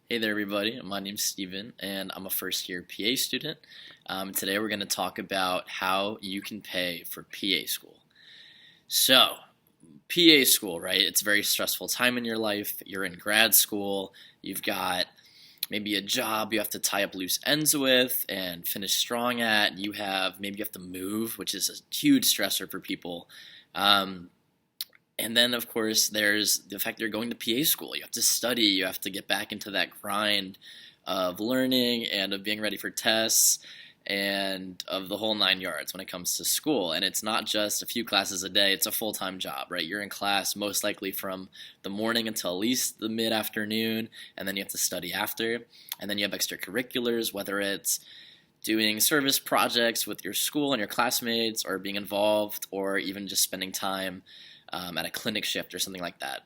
Hey there, everybody. My name's Steven, and I'm a first year PA student. Today, we're going to talk about how you can pay for PA school. So, PA school, right? It's a very stressful time in your life. You're in grad school, you've got maybe a job you have to tie up loose ends with and finish strong at. Maybe you have to move, which is a huge stressor for people. Um, and then, of course, there's the fact that you're going to PA school. You have to study. You have to get back into that grind of learning and of being ready for tests and of the whole 9 yards when it comes to school. And it's not just a few classes a day. It's a full-time job, right? You're in class most likely from the morning until at least the mid-afternoon, and then you have to study after. And then you have extracurriculars, whether it's doing service projects with your school and your classmates, or being involved, or even just spending time at a clinic shift or something like that.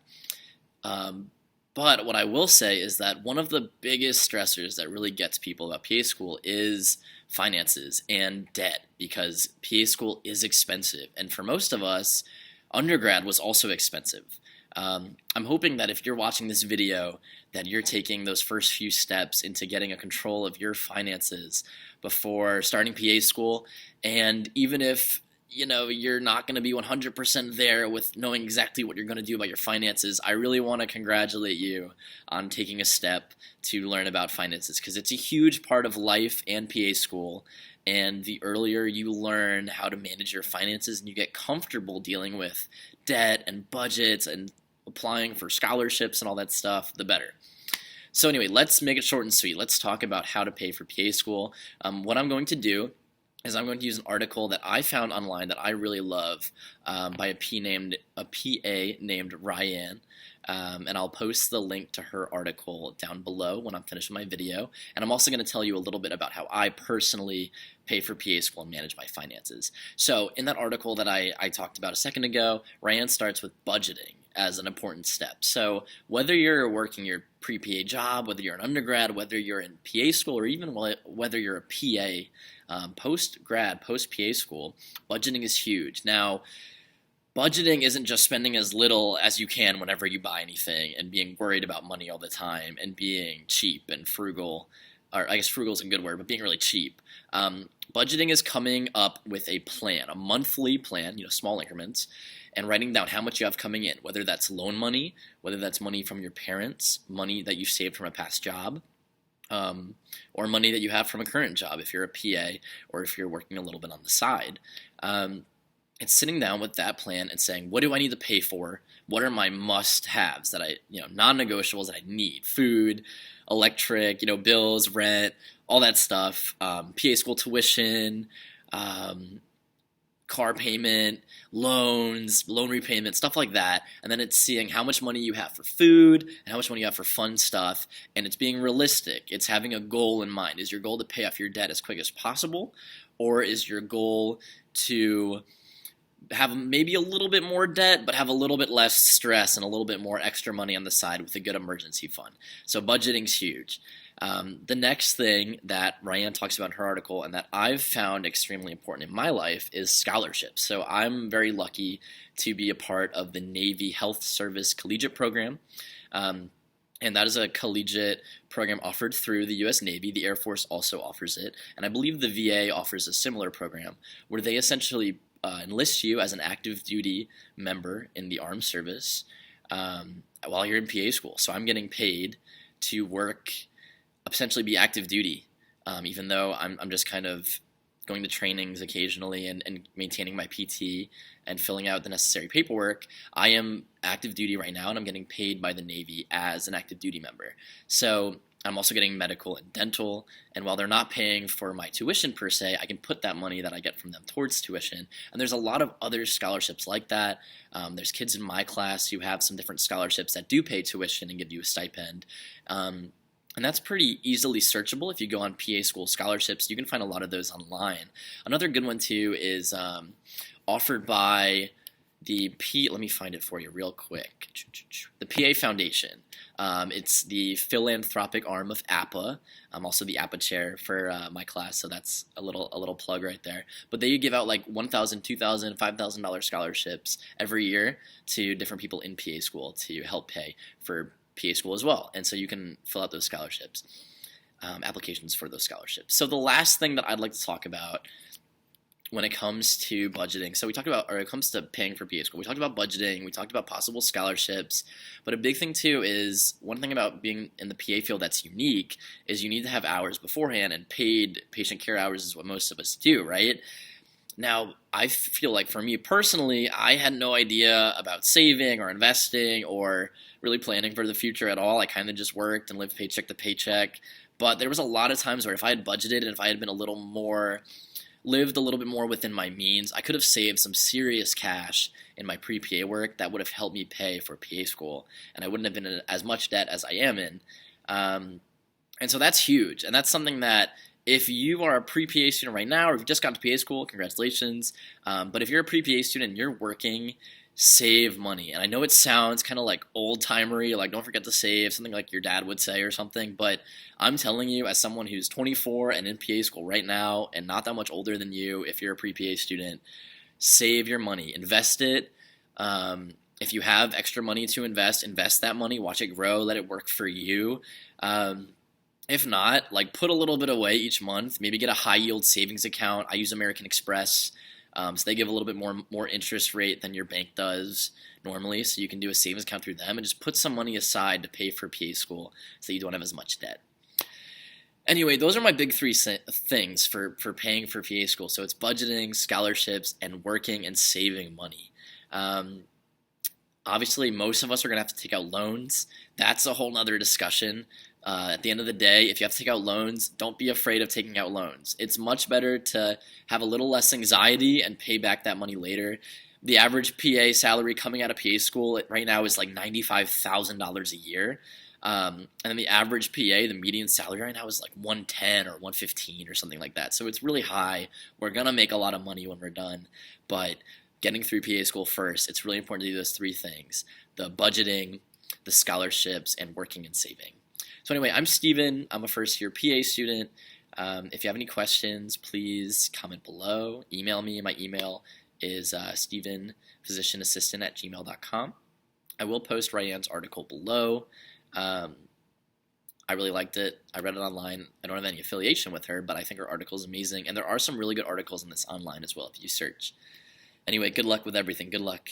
But what I will say is that one of the biggest stressors that really gets people about PA school is finances and debt, because PA school is expensive. And for most of us, undergrad was also expensive. I'm hoping that if you're watching this video, that you're taking those first few steps into getting a control of your finances before starting PA school. And even if you're not going to be 100% there with knowing exactly what you're going to do about your finances, I really want to congratulate you on taking a step to learn about finances, because it's a huge part of life and PA school. And the earlier you learn how to manage your finances and you get comfortable dealing with debt and budgets and applying for scholarships and all that stuff, the better. So anyway, let's make it short and sweet. Let's talk about how to pay for PA school. What I'm going to do is I'm going to use an article that I found online that I really love, by a PA named Ryanne, and I'll post the link to her article down below when I'm finished with my video. And I'm also going to tell you a little bit about how I personally pay for PA school and manage my finances. So in that article that I talked about a second ago, Ryanne starts with budgeting as an important step. So whether you're working your pre-PA job, whether you're an undergrad, whether you're in PA school, or even whether you're a PA post-grad, post-PA school, budgeting is huge. Now, budgeting isn't just spending as little as you can whenever you buy anything and being worried about money all the time and being cheap and frugal, or I guess frugal is a good word, but being really cheap. Budgeting is coming up with a plan, a monthly plan, small increments, and writing down how much you have coming in, whether that's loan money, whether that's money from your parents, money that you saved from a past job, or money that you have from a current job if you're a PA or if you're working a little bit on the side. It's sitting down with that plan and saying, what do I need to pay for? What are my must-haves that non-negotiables that I need? Food, electric, bills, rent, all that stuff, PA school tuition, car payment, loans, loan repayment, stuff like that. And then it's seeing how much money you have for food and how much money you have for fun stuff. And it's being realistic. It's having a goal in mind. Is your goal to pay off your debt as quick as possible? Or is your goal to have maybe a little bit more debt, but have a little bit less stress and a little bit more extra money on the side with a good emergency fund? So budgeting's huge. The next thing that Ryanne talks about in her article, and that I've found extremely important in my life, is scholarships. So I'm very lucky to be a part of the Navy Health Service Collegiate Program. And that is a collegiate program offered through the U.S. Navy. The Air Force also offers it. And I believe the VA offers a similar program where they essentially enlist you as an active duty member in the armed service while you're in PA school. So I'm getting paid to work, essentially be active duty, even though I'm just kind of going to trainings occasionally and maintaining my PT and filling out the necessary paperwork. I am active duty right now, and I'm getting paid by the Navy as an active duty member. So I'm also getting medical and dental, and while they're not paying for my tuition per se, I can put that money that I get from them towards tuition. And there's a lot of other scholarships like that. There's kids in my class who have some different scholarships that do pay tuition and give you a stipend. And that's pretty easily searchable. If you go on PA school scholarships, you can find a lot of those online. Another good one too is offered by let me find it for you real quick. The PA Foundation. It's the philanthropic arm of APA. I'm also the APA chair for my class, so that's a little plug right there. But they give out like $1,000, $2,000, $5,000 scholarships every year to different people in PA school to help pay for PA school as well. And so you can fill out those scholarships, applications for those scholarships. So the last thing that I'd like to talk about when it comes to budgeting, so we talked about, or it comes to paying for PA school, we talked about budgeting, we talked about possible scholarships, but a big thing too is, one thing about being in the PA field that's unique is you need to have hours beforehand, and paid patient care hours is what most of us do, right? Now, I feel like for me personally, I had no idea about saving or investing or really planning for the future at all. I kind of just worked and lived paycheck to paycheck, but there was a lot of times where if I had budgeted and if I had been lived a little bit more within my means, I could have saved some serious cash in my pre-PA work that would have helped me pay for PA school, and I wouldn't have been in as much debt as I am in. And so that's huge, and that's something that if you are a pre-PA student right now, or if you just got to PA school, congratulations. But if you're a pre-PA student and you're working, save money. And I know it sounds kind of like old-timery, like don't forget to save, something like your dad would say or something, but I'm telling you, as someone who's 24 and in PA school right now and not that much older than you, if you're a pre-PA student, save your money, invest it. If you have extra money to invest that money, watch it grow, let it work for you. If not, like put a little bit away each month, maybe get a high-yield savings account. I use American Express. So they give a little bit more interest rate than your bank does normally, so you can do a savings account through them and just put some money aside to pay for PA school so you don't have as much debt. Anyway, those are my big three things for paying for PA school. So it's budgeting, scholarships, and working and saving money. Obviously, most of us are going to have to take out loans. That's a whole nother discussion. At the end of the day, if you have to take out loans, don't be afraid of taking out loans. It's much better to have a little less anxiety and pay back that money later. The average PA salary coming out of PA school right now is like $95,000 a year. And then the average PA, the median salary right now is like $110 or $115 or something like that. So it's really high. We're going to make a lot of money when we're done. But getting through PA school first, it's really important to do those three things: the budgeting, the scholarships, and working and saving. So anyway, I'm Steven. I'm a first-year PA student. If you have any questions, please comment below. Email me. My email is StephenPhysicianAssistant@gmail.com. I will post Ryanne's article below. I really liked it. I read it online. I don't have any affiliation with her, but I think her article is amazing. And there are some really good articles in this online as well if you search. Anyway, good luck with everything. Good luck.